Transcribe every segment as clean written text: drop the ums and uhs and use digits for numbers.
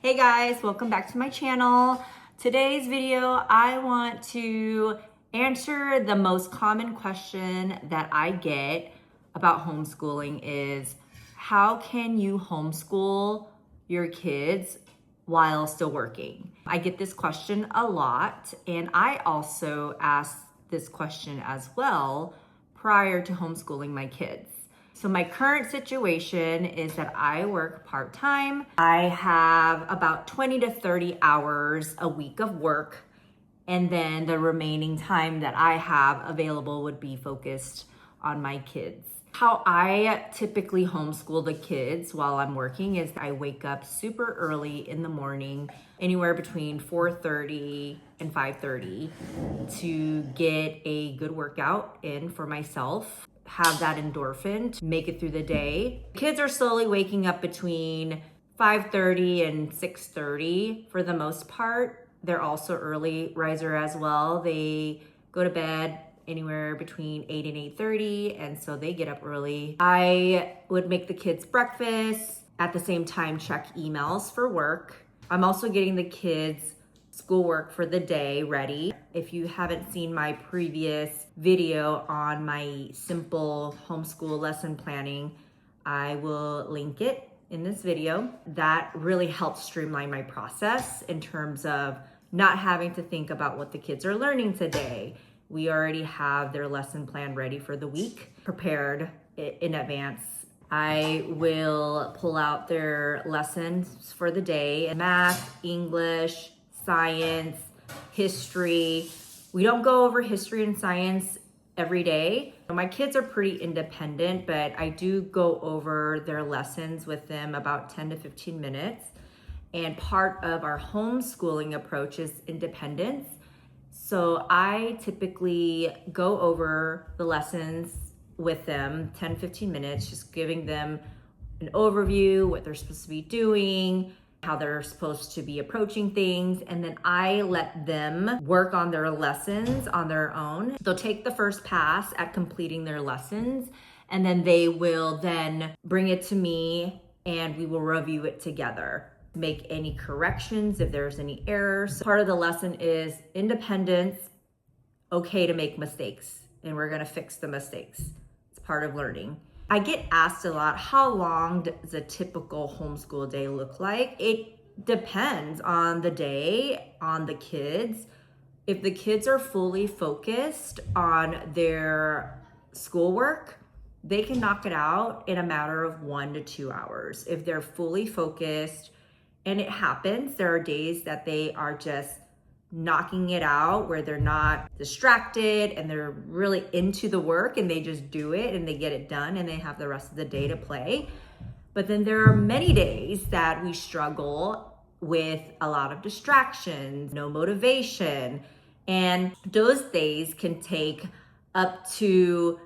Hey guys, welcome back to my channel. Today's video, I want to answer the most common question that I get about homeschooling is, how can you homeschool your kids while still working? I get this question a lot, and I also asked this question as well prior to homeschooling my kids. So my current situation is that I work part-time. I have about 20 to 30 hours a week of work, and then the remaining time that I have available would be focused on my kids. How I typically homeschool the kids while I'm working is I wake up super early in the morning, anywhere between 4:30 and 5:30, to get a good workout in for myself, have that endorphin to make it through the day. Kids are slowly waking up between 5:30 and 6:30 for the most part. They're also early riser as well. They go to bed anywhere between 8 and 8:30, and so they get up early. I would make the kids breakfast, at the same time check emails for work. I'm also getting the kids schoolwork for the day ready. If you haven't seen my previous video on my simple homeschool lesson planning, I will link it in this video. That really helps streamline my process in terms of not having to think about what the kids are learning today. We already have their lesson plan ready for the week, prepared in advance. I will pull out their lessons for the day: math, English, science, history. We don't go over history and science every day. My kids are pretty independent, but I do go over their lessons with them about 10 to 15 minutes. And part of our homeschooling approach is independence. So I typically go over the lessons with them 10, 15 minutes, just giving them an overview, what they're supposed to be doing, how they're supposed to be approaching things, and then I let them work on their lessons on their own. They'll take the first pass at completing their lessons, and then they will then bring it to me and we will review it together. Make any corrections if there's any errors. Part of the lesson is independence, okay to make mistakes, and we're gonna fix the mistakes. It's part of learning. I get asked a lot, how long does a typical homeschool day look like? It depends on the day, on the kids. If the kids are fully focused on their schoolwork, they can knock it out in a matter of 1 to 2 hours. If they're fully focused, and it happens, there are days that they are just knocking it out where they're not distracted and they're really into the work and they just do it and they get it done and they have the rest of the day to play. But then there are many days that we struggle with a lot of distractions, no motivation, and those days can take up to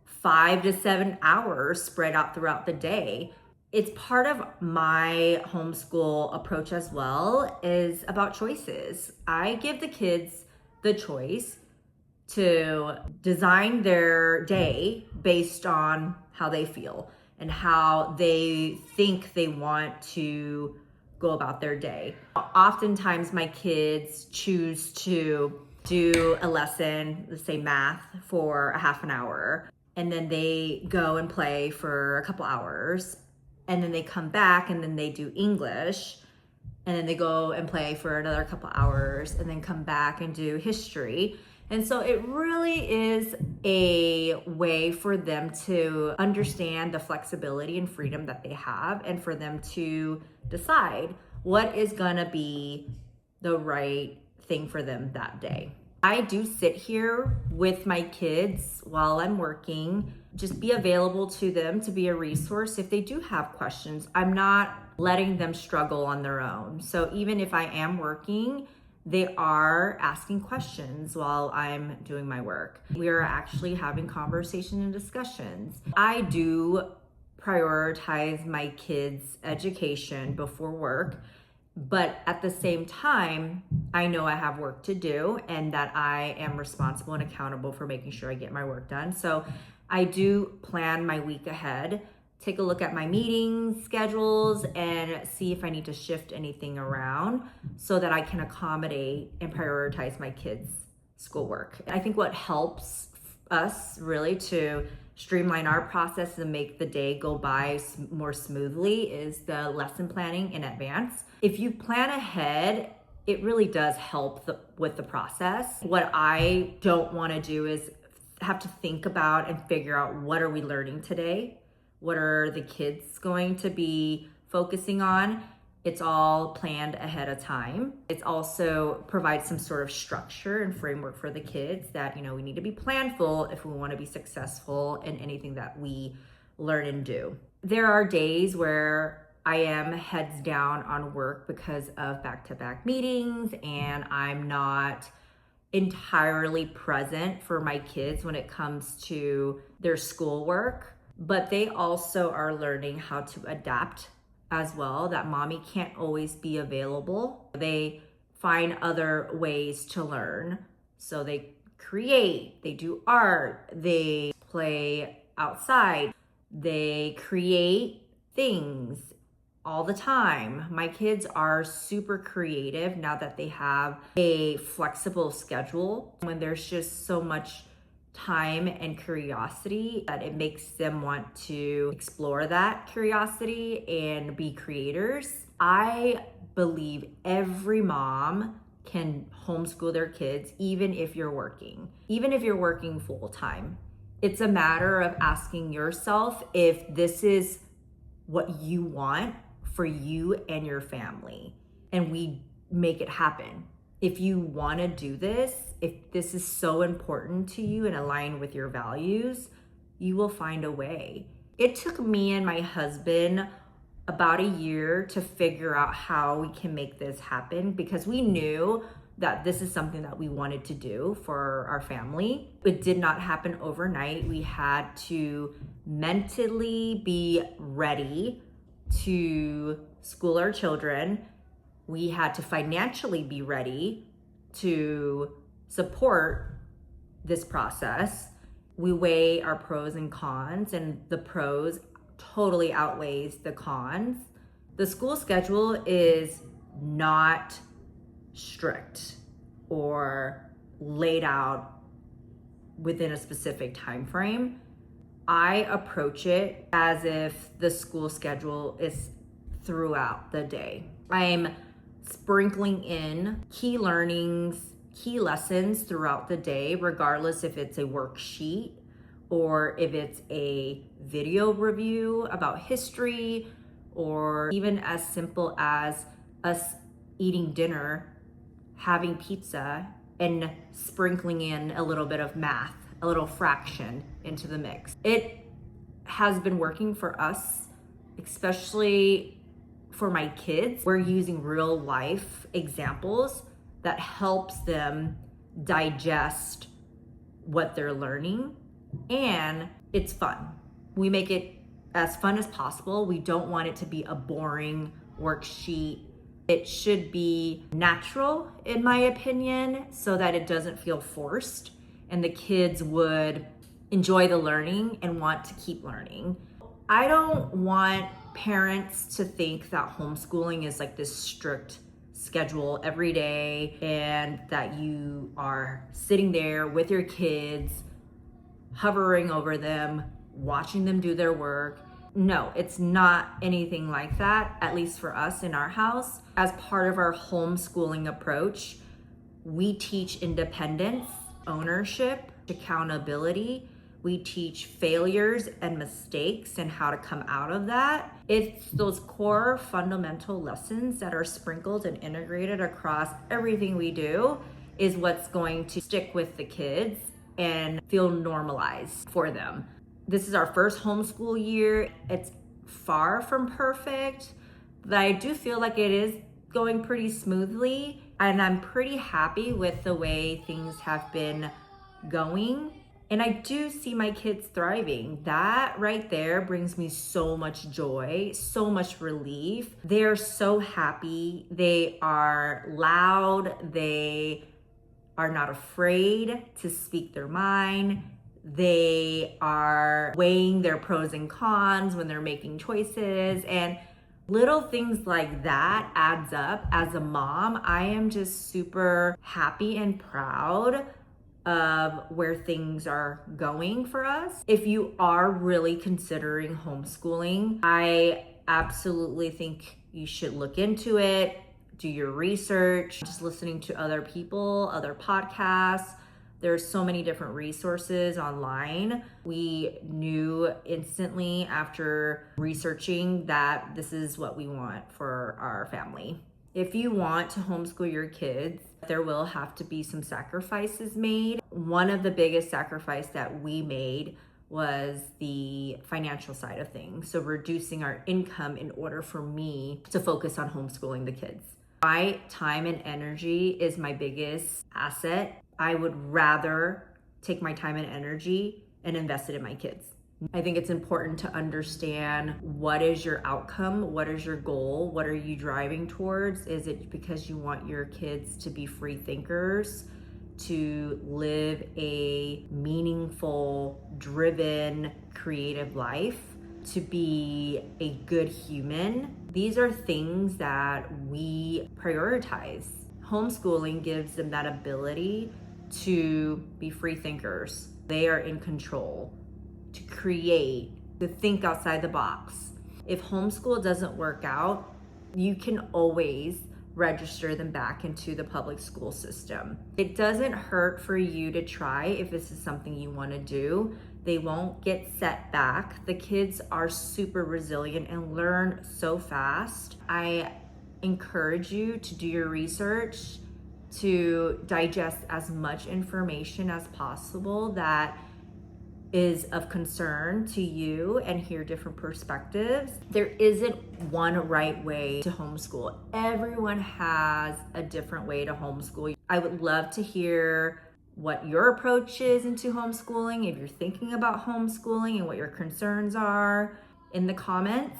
5 to 7 hours spread out throughout the day. It's part of my homeschool approach as well, is about choices. I give the kids the choice to design their day based on how they feel and how they think they want to go about their day. Oftentimes my kids choose to do a lesson, let's say math, for a half an hour, and then they go and play for a couple hours. And then they come back and then they do English, and then they go and play for another couple hours and then come back and do history. And so it really is a way for them to understand the flexibility and freedom that they have, and for them to decide what is gonna be the right thing for them that day. I do sit here with my kids while I'm working, just be available to them to be a resource if they do have questions. I'm not letting them struggle on their own. So even if I am working, they are asking questions while I'm doing my work. We are actually having conversations and discussions. I do prioritize my kids' education before work, but at the same time, I know I have work to do and that I am responsible and accountable for making sure I get my work done. So I do plan my week ahead take a look at my meeting schedules and see if I need to shift anything around so that I can accommodate and prioritize my kids' schoolwork. I think what helps us really to streamline our process and make the day go by more smoothly is the lesson planning in advance. If you plan ahead, it really does help with the process. What I don't want to do is have to think about and figure out, what are we learning today? What are the kids going to be focusing on? It's all planned ahead of time. It also provides some sort of structure and framework for the kids that, we need to be planful if we want to be successful in anything that we learn and do. There are days where I am heads down on work because of back-to-back meetings, and I'm not entirely present for my kids when it comes to their schoolwork, but they also are learning how to adapt as well, that mommy can't always be available. They find other ways to learn. So they create, they do art, they play outside, they create things all the time. My kids are super creative now that they have a flexible schedule. When there's just so much time and curiosity, that it makes them want to explore that curiosity and be creators. I believe every mom can homeschool their kids, even if you're working full time. It's a matter of asking yourself if this is what you want for you and your family, and we make it happen. If you want to do this, if this is so important to you and aligned with your values, you will find a way. It took me and my husband about a year to figure out how we can make this happen, because we knew that this is something that we wanted to do for our family. It did not happen overnight. We had to mentally be ready to school our children. We had to financially be ready to support this process. We weigh our pros and cons, and the pros totally outweighs the cons. The school schedule is not strict or laid out within a specific time frame. I approach it as if the school schedule is throughout the day. I'm sprinkling in key learnings, key lessons throughout the day, regardless if it's a worksheet or if it's a video review about history, or even as simple as us eating dinner, having pizza, and sprinkling in a little bit of math, a little fraction into the mix. It has been working for us, especially for my kids. We're using real life examples that helps them digest what they're learning, and it's fun. We make it as fun as possible. We don't want it to be a boring worksheet. It should be natural, in my opinion, so that it doesn't feel forced and the kids would enjoy the learning and want to keep learning. I don't want parents to think that homeschooling is like this strict schedule every day and that you are sitting there with your kids, hovering over them, watching them do their work. No, it's not anything like that, at least for us in our house. As part of our homeschooling approach, we teach independence, ownership, accountability. We teach failures and mistakes and how to come out of that. It's those core fundamental lessons that are sprinkled and integrated across everything we do is what's going to stick with the kids and feel normalized for them. This is our first homeschool year. It's far from perfect, but I do feel like it is going pretty smoothly, and I'm pretty happy with the way things have been going. And I do see my kids thriving. That right there brings me so much joy, so much relief. They're so happy. They are loud. They are not afraid to speak their mind. They are weighing their pros and cons when they're making choices, and little things like that adds up. As a mom, I am just super happy and proud of where things are going for us. If you are really considering homeschooling, I absolutely think you should look into it, do your research, just listening to other people, other podcasts. There's so many different resources online. We knew instantly after researching that this is what we want for our family. If you want to homeschool your kids, there will have to be some sacrifices made. One of the biggest sacrifices that we made was the financial side of things. So reducing our income in order for me to focus on homeschooling the kids. My time and energy is my biggest asset. I would rather take my time and energy and invest it in my kids. I think it's important to understand what is your outcome, what is your goal, what are you driving towards? Is it because you want your kids to be free thinkers, to live a meaningful, driven, creative life, to be a good human? These are things that we prioritize. Homeschooling gives them that ability to be free thinkers. They are in control, to create, to think outside the box. If homeschool doesn't work out, you can always register them back into the public school system. It doesn't hurt for you to try if this is something you want to do. They won't get set back. The kids are super resilient and learn so fast. I encourage you to do your research, to digest as much information as possible that is of concern to you and hear different perspectives. There isn't one right way to homeschool. Everyone has a different way to homeschool. I would love to hear what your approach is into homeschooling, if you're thinking about homeschooling and what your concerns are in the comments.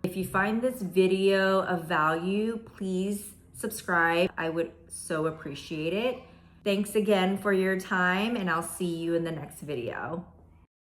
If you find this video of value, please subscribe. I would so appreciate it. Thanks again for your time, and I'll see you in the next video.